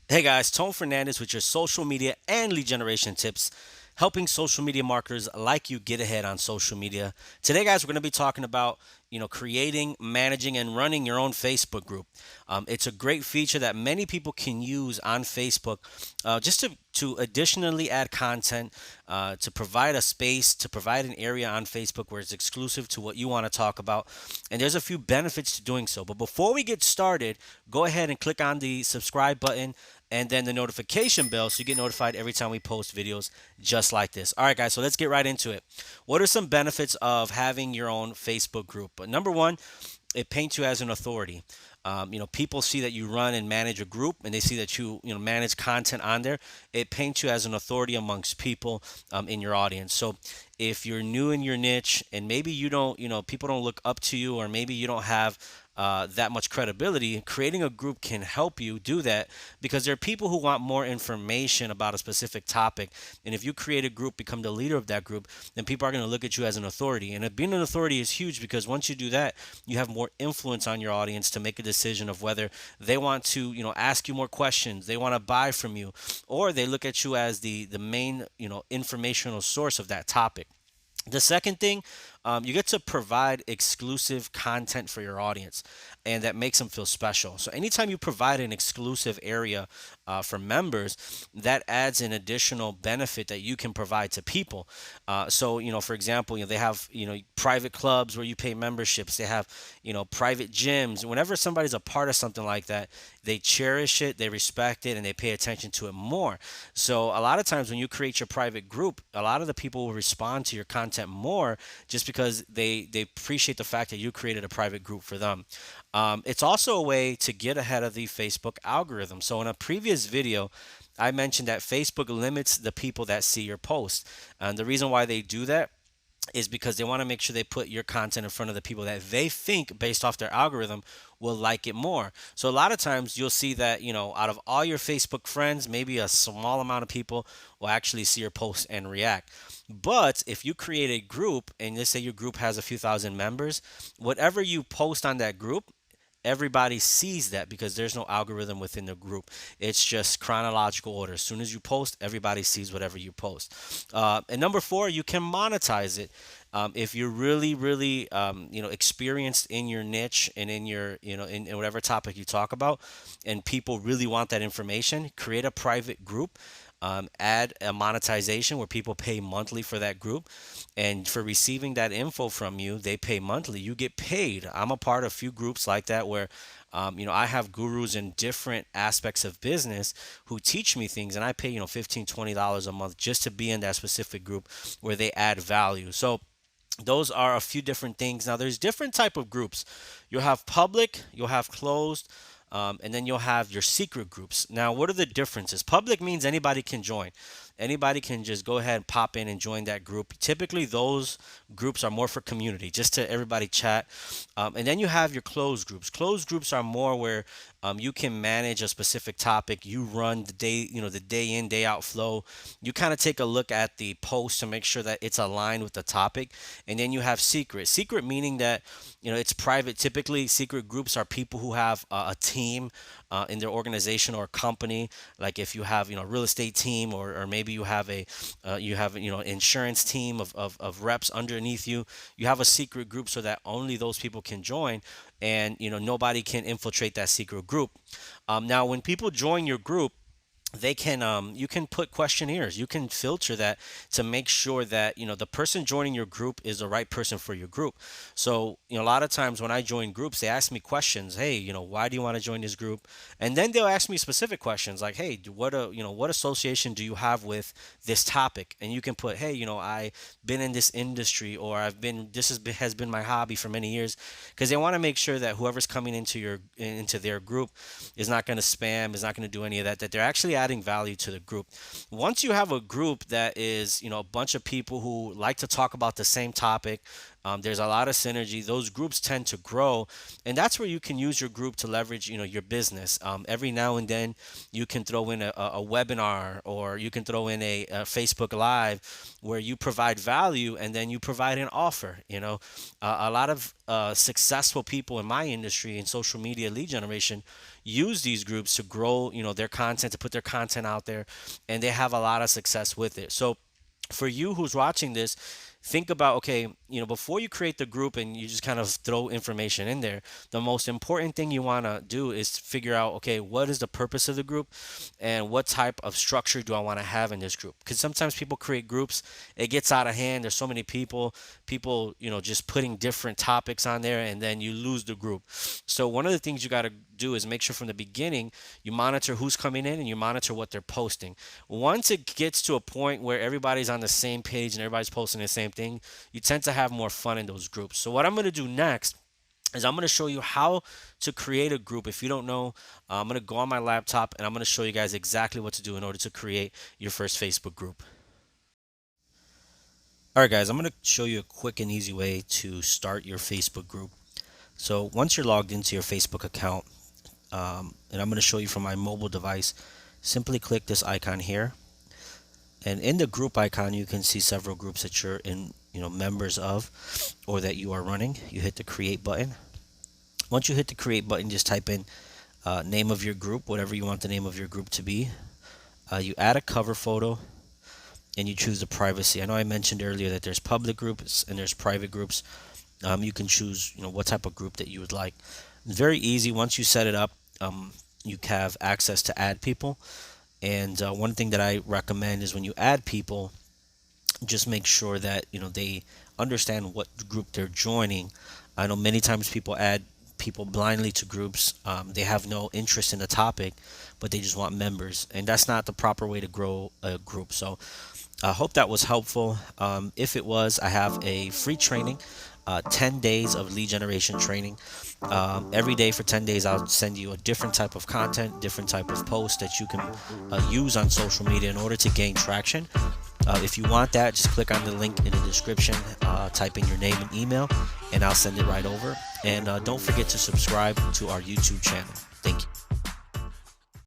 Hey guys, Tone Fernandez with your social media and lead generation tips, helping social media marketers like you get ahead on social media. Today, guys, we're going to be talking about creating, managing, and running your own Facebook group. It's a great feature that many people can use on Facebook, just to additionally add content, to provide a space, to provide an area on Facebook where it's exclusive to what you want to talk about. And there's a few benefits to doing so. But before we get started, go ahead and click on the subscribe button and then the notification bell so you get notified every time we post videos just like this. All right, guys, so let's get right into it. What are some benefits of having your own Facebook group? But number one, it paints you as an authority. People see that you run and manage a group, and they see that you manage content on there. It paints you as an authority amongst people in your audience. So if you're new in your niche, and maybe you don't, people don't look up to you, or maybe you don't have that much credibility, creating a group can help you do that because there are people who want more information about a specific topic. And if you create a group, become the leader of that group, then people are going to look at you as an authority. And being an authority is huge because once you do that, you have more influence on your audience to make a decision of whether they want to, ask you more questions, they want to buy from you, or they look at you as the main, informational source of that topic. The second thing, you get to provide exclusive content for your audience, and that makes them feel special. So, anytime you provide an exclusive area for members, that adds an additional benefit that you can provide to people. For example, they have private clubs where you pay memberships. They have private gyms. Whenever somebody's a part of something like that, they cherish it, they respect it, and they pay attention to it more. So a lot of times when you create your private group, a lot of the people will respond to your content more just because they appreciate the fact that you created a private group for them. It's also a way to get ahead of the Facebook algorithm. So in a previous video, I mentioned that Facebook limits the people that see your post. And the reason why they do that is because they want to make sure they put your content in front of the people that they think, based off their algorithm, will like it more. So a lot of times you'll see that, out of all your Facebook friends, maybe a small amount of people will actually see your post and react. But if you create a group, and let's say your group has a few thousand members, whatever you post on that group, everybody sees that because there's no algorithm within the group. It's just chronological order. As soon as you post, everybody sees whatever you post. And number four, you can monetize it. If you're really, really, experienced in your niche and in your, in whatever topic you talk about, and people really want that information, create a private group. Add a monetization where people pay monthly for that group, and for receiving that info from you, they pay monthly. You get paid. I'm a part of a few groups like that where I have gurus in different aspects of business who teach me things, and I pay, $15, $20 a month just to be in that specific group where they add value. So those are a few different things. Now, there's different type of groups. You'll have public, you'll have closed, and then you'll have your secret groups. Now, what are the differences? Public means anybody can join. Anybody can just go ahead and pop in and join that group. Typically, those groups are more for community, just to everybody chat. And then you have your closed groups. Closed groups are more where you can manage a specific topic. You run the day, the day in, day out flow. You kind of take a look at the post to make sure that it's aligned with the topic. And then you have secret. Secret meaning that, it's private. Typically, secret groups are people who have a team in their organization or company. Like if you have, a real estate team, or maybe you have insurance team of reps underneath you. You have a secret group so that only those people can join, and nobody can infiltrate that secret group. Now, when people join your group, they can you can put questionnaires. You can filter that to make sure that the person joining your group is the right person for your group. So a lot of times when I join groups, they ask me questions. Hey, why do you want to join this group? And then they'll ask me specific questions like, hey, what association do you have with this topic? And you can put, hey, I've been in this industry, or has been my hobby for many years, because they want to make sure that whoever's coming into their group is not going to spam, is not going to do any of that, that they're actually adding value to the group. Once you have a group that is, a bunch of people who like to talk about the same topic, There's a lot of synergy. Those groups tend to grow, and that's where you can use your group to leverage, your business. Every now and then, you can throw in a webinar, or you can throw in a Facebook Live where you provide value and then you provide an offer. A lot of successful people in my industry in social media lead generation use these groups to grow, their content, to put their content out there, and they have a lot of success with it. So for you who's watching this, think about, okay, before you create the group and you just kind of throw information in there, the most important thing you want to do is figure out, okay, what is the purpose of the group and what type of structure do I want to have in this group? Because sometimes people create groups, it gets out of hand, there's so many people just putting different topics on there, and then you lose the group. So one of the things you got to do is make sure from the beginning you monitor who's coming in and you monitor what they're posting. Once it gets to a point where everybody's on the same page and everybody's posting the same thing, you tend to have more fun in those groups. So what I'm going to do next is I'm going to show you how to create a group. If you don't know, I'm going to go on my laptop and I'm going to show you guys exactly what to do in order to create your first Facebook group. All right, guys, I'm going to show you a quick and easy way to start your Facebook group. So once you're logged into your Facebook account, and I'm going to show you from my mobile device, simply click this icon here. And in the group icon, you can see several groups that you're in, members of, or that you are running. You hit the create button. Once you hit the create button, just type in name of your group, whatever you want the name of your group to be. You add a cover photo, and you choose the privacy. I know I mentioned earlier that there's public groups and there's private groups. You can choose, what type of group that you would like. It's very easy. Once you set it up, you have access to add people. And one thing that I recommend is when you add people, just make sure that they understand what group they're joining. I know many times people add people blindly to groups. They have no interest in the topic, but they just want members, and that's not the proper way to grow a group. So I hope that was helpful. If it was, I have a free training, 10 days of lead generation training. Every day for 10 days, I'll send you a different type of content, different type of post that you can use on social media in order to gain traction. If you want that, just click on the link in the description, type in your name and email, and I'll send it right over. And don't forget to subscribe to our YouTube channel. Thank you.